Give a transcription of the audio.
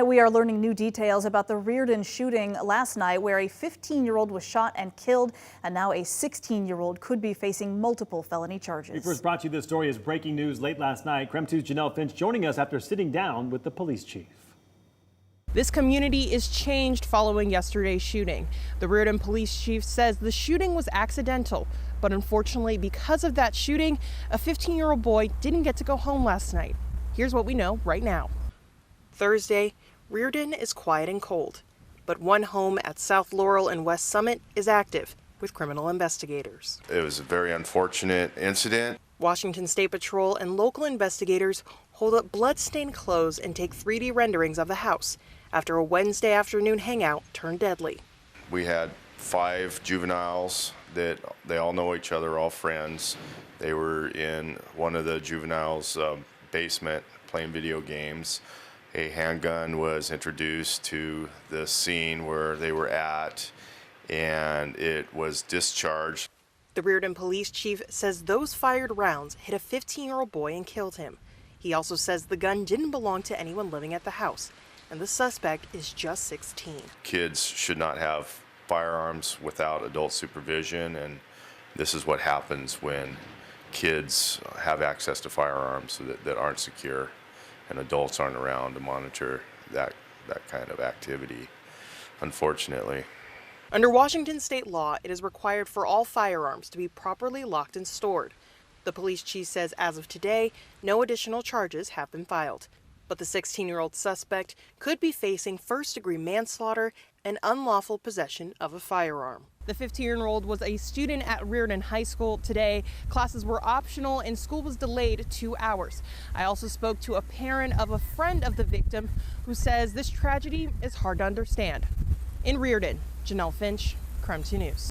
We are learning new details about the Reardan shooting last night, where a 15-year-old was shot and killed, and now a 16-year-old could be facing multiple felony charges. We first brought you this story as breaking news late last night. KREM 2's Janelle Finch joining us after sitting down with the police chief. This community is changed following yesterday's shooting. The Reardan police chief says the shooting was accidental, but unfortunately, because of that shooting, a 15-year-old boy didn't get to go home last night. Here's what we know right now. Thursday, Reardan is quiet and cold, but one home at South Laurel and West Summit is active with criminal investigators. It was a very unfortunate incident. Washington State Patrol and local investigators hold up blood-stained clothes and take 3D renderings of the house after a Wednesday afternoon hangout turned deadly. We had 5 juveniles that they all know each other, all friends. They were in one of the juveniles' basement playing video games. A handgun was introduced to the scene where they were at, and it was discharged. The Reardan police chief says those fired rounds hit a 15-year-old boy and killed him. He also says the gun didn't belong to anyone living at the house, and the suspect is just 16. Kids should not have firearms without adult supervision, and this is what happens when kids have access to firearms that aren't secure, and adults aren't around to monitor that kind of activity, unfortunately. Under Washington state law, it is required for all firearms to be properly locked and stored. The police chief says as of today, no additional charges have been filed. But the 16-year-old suspect could be facing first-degree manslaughter and unlawful possession of a firearm. The 15-year-old was a student at Reardan High School today. Classes were optional and school was delayed 2 hours. I also spoke to a parent of a friend of the victim who says this tragedy is hard to understand. In Reardan, Janelle Finch, KREM 2 News.